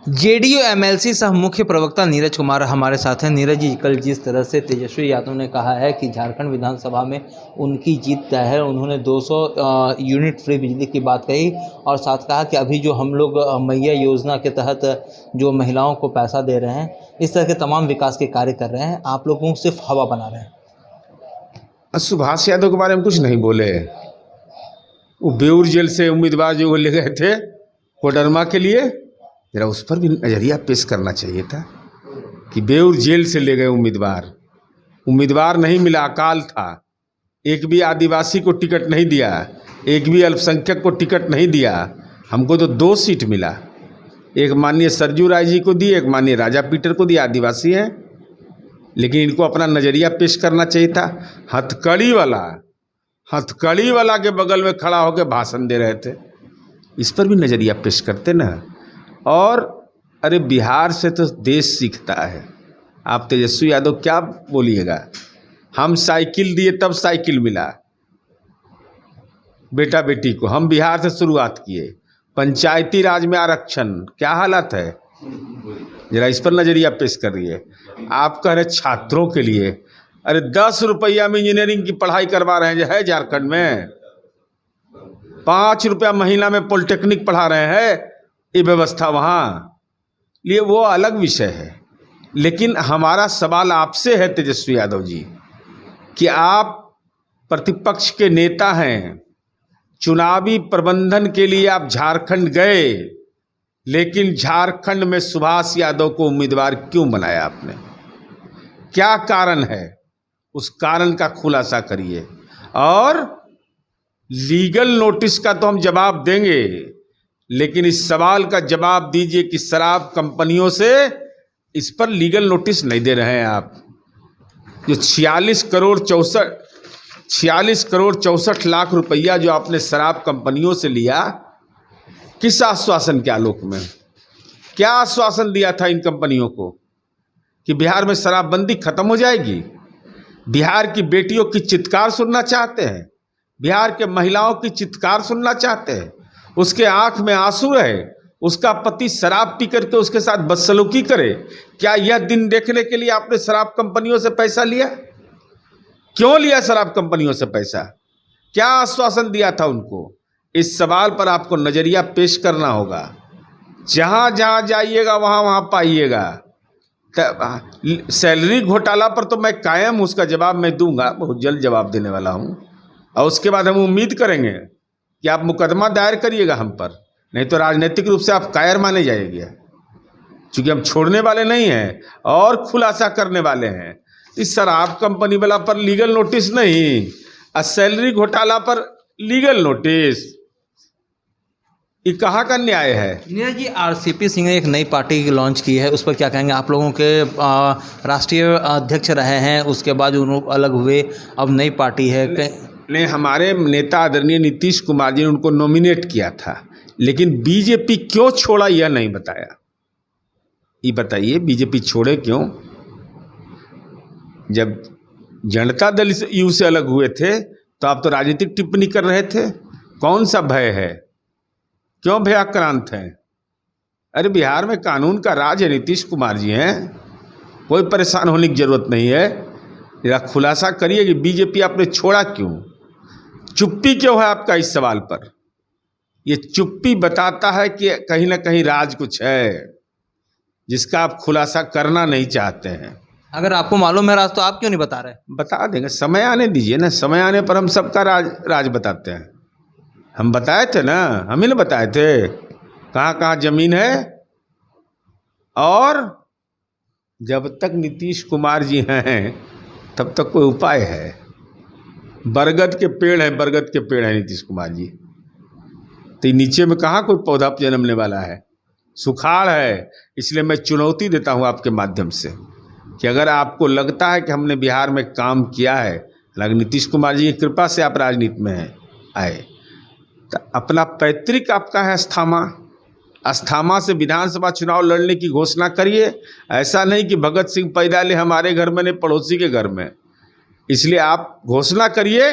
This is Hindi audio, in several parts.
जेडीयू एमएलसी सह मुख्य प्रवक्ता नीरज कुमार हमारे साथ हैं। नीरज जी, कल जिस तरह से तेजस्वी यादव ने कहा है कि झारखंड विधानसभा में उनकी जीत तय है, उन्होंने 200 यूनिट फ्री बिजली की बात कही और साथ कहा कि अभी जो हम लोग मैया योजना के तहत जो महिलाओं को पैसा दे रहे हैं, इस तरह के तमाम विकास के कार्य कर रहे हैं, आप लोगों को सिर्फ हवा बना रहे हैं। सुभाष यादव के बारे में कुछ नहीं बोले। वो बेऊर जेल से उम्मीदवार जो ले गए थे कोडरमा के लिए, जरा उस पर भी नज़रिया पेश करना चाहिए था कि बेऊर जेल से ले गए उम्मीदवार नहीं मिला, अकाल था। एक भी आदिवासी को टिकट नहीं दिया, एक भी अल्पसंख्यक को टिकट नहीं दिया। हमको तो 2 सीट मिला, एक माननीय सरजू राय जी को दी, एक माननीय राजा पीटर को दी, आदिवासी हैं। लेकिन इनको अपना नज़रिया पेश करना चाहिए था। हथकड़ी वाला के बगल में खड़ा होकर भाषण दे रहे थे, इस पर भी नज़रिया पेश करते ना। और अरे बिहार से तो देश सीखता है। आप तेजस्वी यादव क्या बोलिएगा, हम साइकिल दिए तब साइकिल मिला बेटा बेटी को। हम बिहार से शुरुआत किए, पंचायती राज में आरक्षण, क्या हालत है, जरा इस पर नज़रिया पेश करिए। आप कह रहे छात्रों के लिए, अरे 10 रुपया में इंजीनियरिंग की पढ़ाई करवा रहे हैं जो है झारखंड में। 5 रुपया महीना में पॉलिटेक्निक पढ़ा रहे हैं, ये व्यवस्था वहाँ लिए, वो अलग विषय है। लेकिन हमारा सवाल आपसे है तेजस्वी यादव जी कि आप प्रतिपक्ष के नेता हैं, चुनावी प्रबंधन के लिए आप झारखंड गए, लेकिन झारखंड में सुभाष यादव को उम्मीदवार क्यों बनाया आपने? क्या कारण है? उस कारण का खुलासा करिए। और लीगल नोटिस का तो हम जवाब देंगे, लेकिन इस सवाल का जवाब दीजिए कि शराब कंपनियों से इस पर लीगल नोटिस नहीं दे रहे हैं आप। जो 46 करोड़ 64 लाख रुपया जो आपने शराब कंपनियों से लिया, किस आश्वासन के आलोक में? क्या आश्वासन दिया था इन कंपनियों को कि बिहार में शराबबंदी खत्म हो जाएगी? बिहार की बेटियों की चित्कार सुनना चाहते हैं, बिहार के महिलाओं की चित्कार सुनना चाहते हैं। उसके आंख में आंसू रहे, उसका पति शराब पी करके उसके साथ बदसलूकी करे। क्या यह दिन देखने के लिए आपने शराब कंपनियों से पैसा लिया? क्यों लिया शराब कंपनियों से पैसा? क्या आश्वासन दिया था उनको? इस सवाल पर आपको नज़रिया पेश करना होगा। जहाँ जहाँ जाइएगा वहाँ वहाँ पाइएगा। सैलरी घोटाला पर तो मैं कायम, उसका जवाब मैं दूंगा, बहुत जल्द जवाब देने वाला हूँ। और उसके बाद हम उम्मीद करेंगे कि आप मुकदमा दायर करिएगा हम पर, नहीं तो राजनीतिक रूप से आप कायर माने जाएंगे। क्योंकि हम छोड़ने वाले नहीं हैं और खुलासा करने वाले हैं। इस शराब कंपनी वाला पर लीगल नोटिस नहीं, और सैलरी घोटाला पर लीगल नोटिस, ये कहाँ का न्याय है? नीरज जी, आरसीपी सिंह ने एक नई पार्टी लॉन्च की है, उस पर क्या कहेंगे? आप लोगों के राष्ट्रीय अध्यक्ष रहे हैं, उसके बाद उन्होंने अलग हुए, अब नई पार्टी है। ने हमारे नेता आदरणीय नीतीश कुमार जी ने उनको नॉमिनेट किया था, लेकिन बीजेपी क्यों छोड़ा यह नहीं बताया। ये बताइए, बीजेपी छोड़े क्यों? जब जनता दल यू से अलग हुए थे तो आप तो राजनीतिक टिप्पणी कर रहे थे। कौन सा भय है? क्यों भयाक्रांत हैं? अरे बिहार में कानून का राज है, नीतीश कुमार जी हैं, कोई परेशान होने की जरूरत नहीं है। जरा खुलासा करिए कि बीजेपी आपने छोड़ा क्यों? चुप्पी क्यों है आपका इस सवाल पर? ये चुप्पी बताता है कि कहीं ना कहीं राज कुछ है जिसका आप खुलासा करना नहीं चाहते हैं। अगर आपको मालूम है राज, तो आप क्यों नहीं बता रहे? बता देंगे, समय आने दीजिए ना। समय आने पर हम सबका राज बताते हैं। हम बताए थे ना, हम ही ने बताए थे कहाँ कहाँ जमीन है। और जब तक नीतीश कुमार जी हैं तब तक कोई उपाय है। बरगद के पेड़ हैं नीतीश कुमार जी, तो नीचे में कहाँ कोई पौधा जन्मने वाला है? सुखाड़ है। इसलिए मैं चुनौती देता हूँ आपके माध्यम से कि अगर आपको लगता है कि हमने बिहार में काम किया है, हालांकि नीतीश कुमार जी की कृपा से आप राजनीति में आए, तो अपना पैतृक आपका है अस्थामा से विधानसभा चुनाव लड़ने की घोषणा करिए। ऐसा नहीं कि भगत सिंह पैदा ले हमारे घर में, नहीं पड़ोसी के घर में। इसलिए आप घोषणा करिए,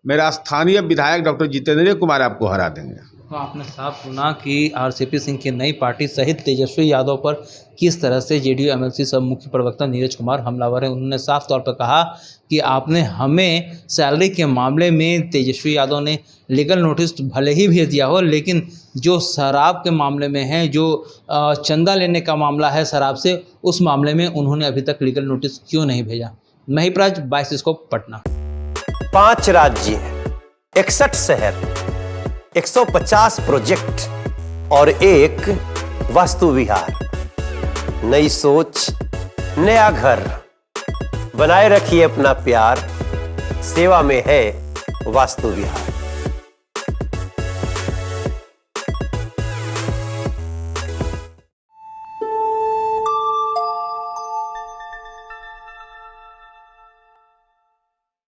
मेरा स्थानीय विधायक डॉक्टर जितेंद्र कुमार आपको हरा देंगे। तो आपने साफ सुना कि आरसीपी सिंह की नई पार्टी सहित तेजस्वी यादव पर किस तरह से जेडीयू एमएलसी सब मुख्य प्रवक्ता नीरज कुमार हमलावर है। उन्होंने साफ तौर पर कहा कि आपने हमें सैलरी के मामले में तेजस्वी यादव ने लीगल नोटिस भले ही भेज दिया हो, लेकिन जो शराब के मामले में है, जो चंदा लेने का मामला है शराब से, उस मामले में उन्होंने अभी तक लीगल नोटिस क्यों नहीं भेजा। महिपराज 22 को पटना। 5 राज्य, 61 शहर, 150 प्रोजेक्ट और एक वास्तु विहार। नई सोच, नया घर। बनाए रखिए अपना प्यार, सेवा में है वास्तु विहार।